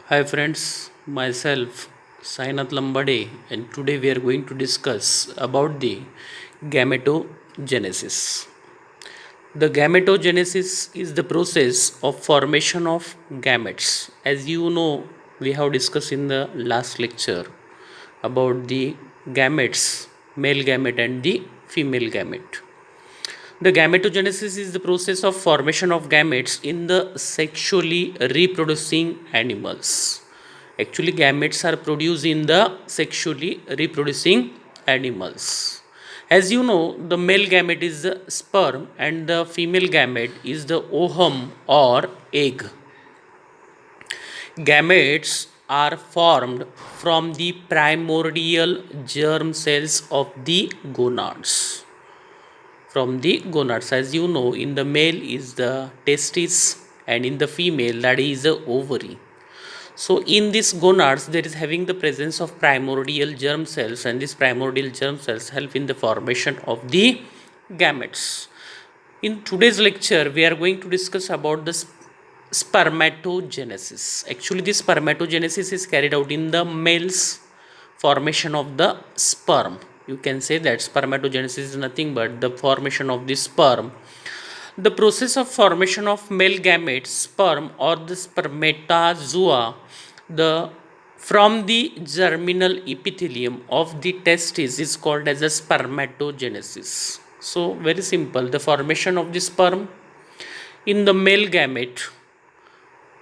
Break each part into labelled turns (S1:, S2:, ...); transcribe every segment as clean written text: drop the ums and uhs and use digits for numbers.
S1: Hi friends, myself Sainath Lambade, and today we are going to discuss about the gametogenesis. The gametogenesis is the process of formation of gametes. As you know, we have discussed in the last lecture about the gametes, male gamete and the female gamete. The gametogenesis is the process of formation of gametes in the sexually reproducing animals. Actually, gametes are produced in the sexually reproducing animals. As you know, the male gamete is the sperm and the female gamete is the ovum or egg. Gametes are formed from the primordial germ cells of the gonads. From the gonads, as you know, in the male is the testis and in the female that is the ovary. So in these gonads there is having the presence of primordial germ cells, and these primordial germ cells help in the formation of the gametes. In today's lecture we are going to discuss about the spermatogenesis. Actually, this spermatogenesis is carried out in the males formation of the sperm. You can say that spermatogenesis is nothing but the formation of the sperm. The process of formation of male gametes, sperm or the spermatozoa, the from the germinal epithelium of the testis is called as a spermatogenesis. So very simple, the formation of the sperm in the male gamete,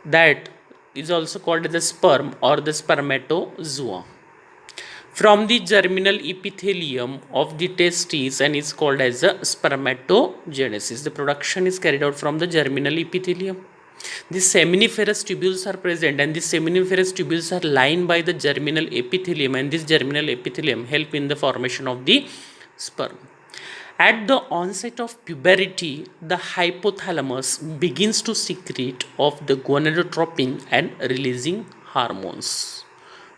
S1: that is also called as the sperm or the spermatozoa, from the germinal epithelium of the testes and is called as a spermatogenesis. The production is carried out from the germinal epithelium. The seminiferous tubules are present, and these seminiferous tubules are lined by the germinal epithelium, and this germinal epithelium help in the formation of the sperm. At the onset of puberty, the hypothalamus begins to secrete of the gonadotropin and releasing hormones.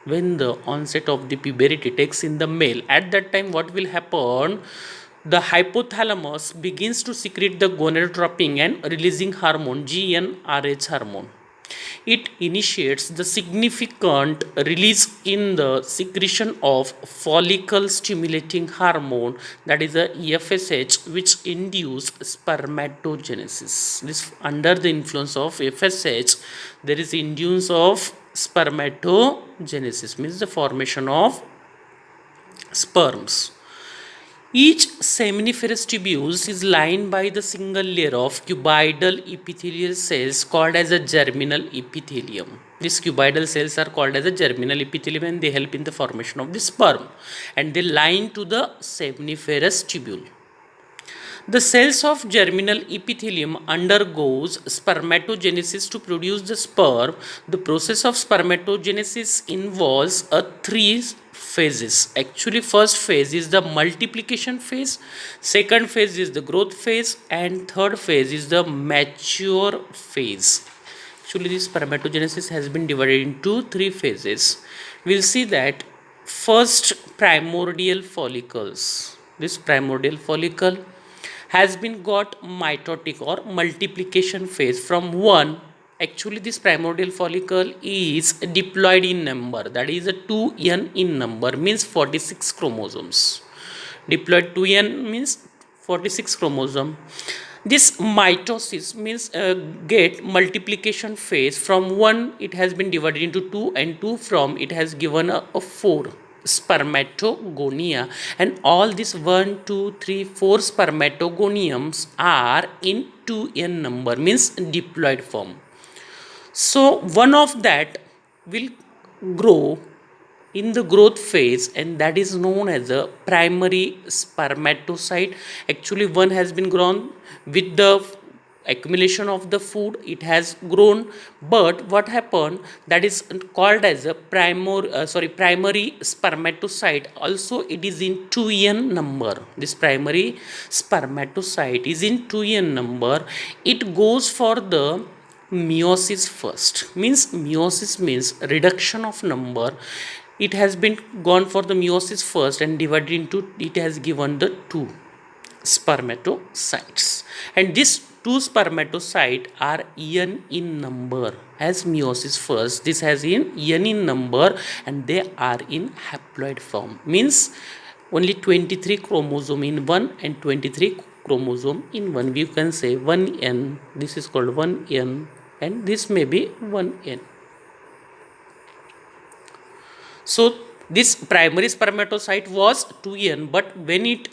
S1: When the onset of the puberty takes in the male, at that time what will happen? The hypothalamus begins to secrete the gonadotropin and releasing hormone, GnRH hormone. It initiates the significant release in the secretion of follicle stimulating hormone, that is a FSH, which induce spermatogenesis. This under the influence of FSH there is induce of spermatogenesis, means the formation of sperms. Each seminiferous tubule is lined by the single layer of cuboidal epithelial cells called as a germinal epithelium. These cuboidal cells are called as a germinal epithelium, and they help in the formation of the sperm, and they line to the seminiferous tubule. The cells of germinal epithelium undergoes spermatogenesis to produce the sperm. The process of spermatogenesis involves a three phases. Actually, first phase is the multiplication phase, second phase is the growth phase, and third phase is the mature phase. Actually, this spermatogenesis has been divided into three phases. We'll see that first, primordial follicles. This primordial follicle has been got mitotic or multiplication phase from one. Actually, this primordial follicle is diploid in number, that is a 2n in number, means 46 chromosomes. Diploid 2n means 46 chromosome. This mitosis means get multiplication phase from 1 it has been divided into 2, and 2 from it has given a 4 spermatogonia, and all these 1 2 3 4 spermatogoniums are in 2n number, means diploid form. So one of that will grow in the growth phase, and that is known as a primary spermatocyte. Actually, one has been grown with the accumulation of the food, it has grown, but what happened, that is called as a primary spermatocyte. Also it is in 2n number. This primary spermatocyte is in 2n number. It goes for the meiosis first, means meiosis means reduction of number. It has been gone for the meiosis first and divided into, it has given the two spermatocytes, and this two spermatocytes are n in number. As meiosis first, this has in n in number and they are in haploid form. Means only 23 chromosome in one and 23 chromosome in one. We can say 1n. This is called 1n and this may be 1n. So this primary spermatocyte was 2n, but when it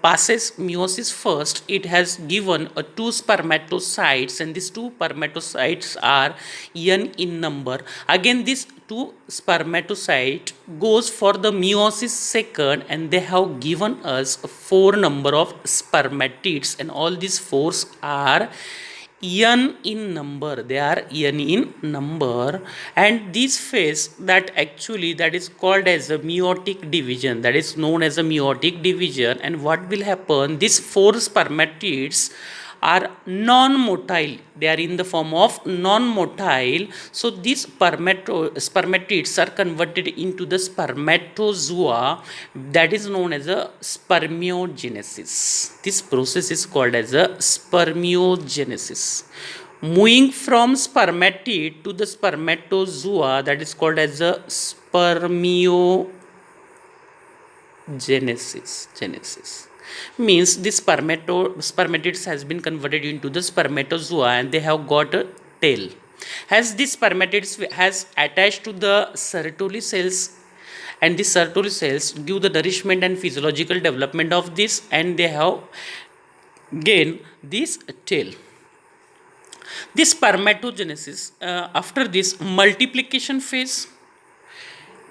S1: passes meiosis first, it has given two spermatocytes, and these two spermatocytes are n in number. Again, this two spermatocyte goes for the meiosis second, and they have given us four number of spermatids, and all these fours are n in number. They are n in number, and this phase that actually that is called as a meiotic division, that is known as a meiotic division. And what will happen, these four spermatids are non-motile. They are in the form of non-motile. So these spermatids are converted into the spermatozoa, that is known as a spermiogenesis. This process is called as a spermiogenesis. Moving from spermatid to the spermatozoa, that is called as a spermiogenesis. Means this spermatids has been converted into the spermatozoa and they have got a tail. As this spermatids has attached to the Sertoli cells, and the Sertoli cells give the nourishment and physiological development of this, and they have gained this tail. This spermatogenesis, after this multiplication phase,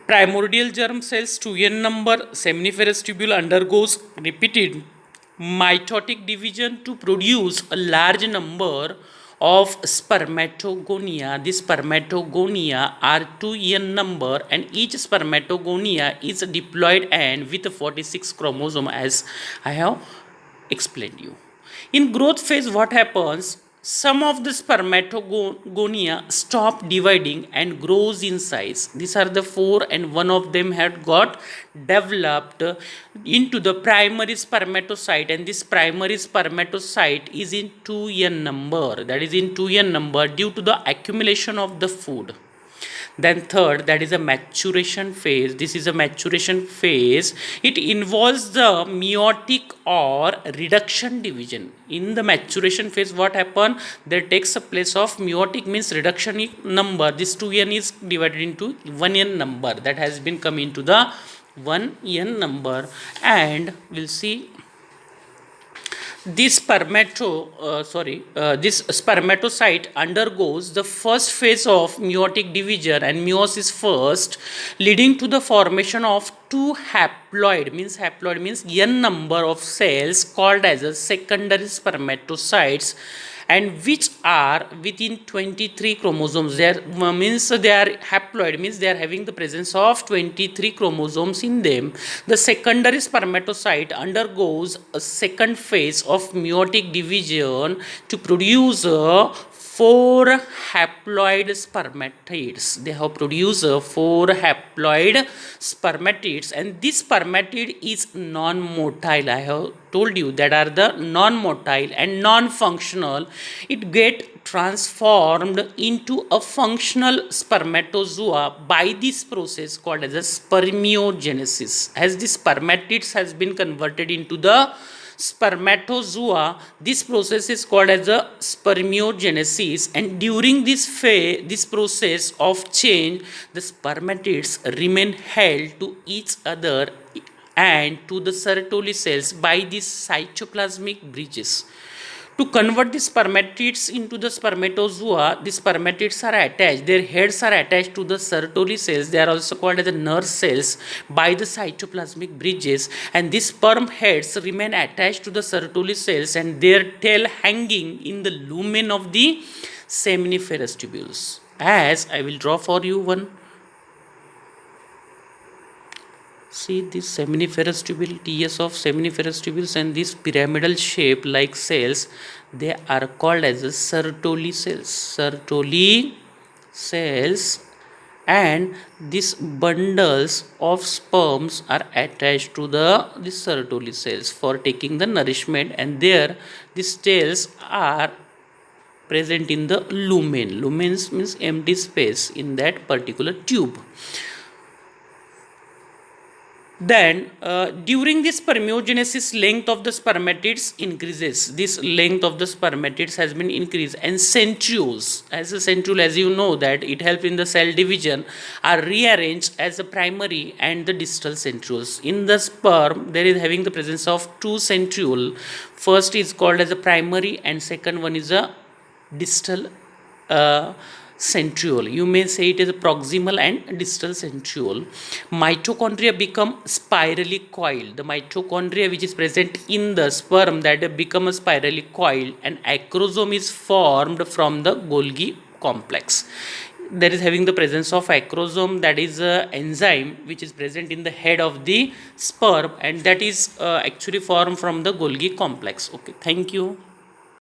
S1: primordial germ cells 2n number seminiferous tubule undergoes repeated mitotic division to produce a large number of spermatogonia. These spermatogonia are 2n number, and each spermatogonia is diploid and with 46 chromosome, as I have explained you. In growth phase, what happens? Some of the spermatogonia stop dividing and grows in size. These are the four, and one of them had got developed into the primary spermatocyte, and this primary spermatocyte is in 2n number, that is in 2n number due to the accumulation of the food. Then third, that is a maturation phase. This is a maturation phase. It involves the meiotic or reduction division. In the maturation phase, what happen? There takes a place of meiotic, means reduction number. This 2n is divided into 1n number, that has been come into the 1n number. And we'll see this spermatocyte undergoes the first phase of meiotic division and meiosis first, leading to the formation of two haploid means n number of cells called as a secondary spermatocytes, and which are within 23 chromosomes. They are, means they are haploid, means they are having the presence of 23 chromosomes in them. The secondary spermatocyte undergoes a second phase of meiotic division to produce four haploid spermatids. They have produced four haploid spermatids, and this spermatid is non-motile. I have told you that are the non-motile and non-functional. It get transformed into a functional spermatozoa by this process called as a spermiogenesis. As the spermatids has been converted into the spermatozoa, this process is called as a spermiogenesis, and during this phase, this process of change, the spermatids remain held to each other and to the Sertoli cells by these cytoplasmic bridges. To convert the spermatids into the spermatozoa, the spermatids are attached, their heads are attached to the Sertoli cells. They are also called as the nerve cells by the cytoplasmic bridges, and these sperm heads remain attached to the Sertoli cells and their tail hanging in the lumen of the seminiferous tubules. As I will draw for you one. See this seminiferous tubule, TS of seminiferous tubules, and this pyramidal shape like cells, they are called as Sertoli cells. Sertoli cells, and these bundles of sperms are attached to the Sertoli cells for taking the nourishment, and there these cells are present in the lumen. Lumens means empty space in that particular tube. Then during this spermiogenesis, length of the spermatids increases. This length of the spermatids has been increased, and centrioles, as a centriole, as you know, that it helps in the cell division, are rearranged as a primary and the distal centrioles. In the sperm there is having the presence of two centriole. First is called as a primary and second one is a distal centriole. You may say it is a proximal and distal centriole. Mitochondria become spirally coiled. The mitochondria which is present in the sperm, that become a spirally coiled, and acrosome is formed from the Golgi complex. There is having the presence of acrosome, that is a enzyme which is present in the head of the sperm, and that is actually formed from the Golgi complex. Okay, thank you.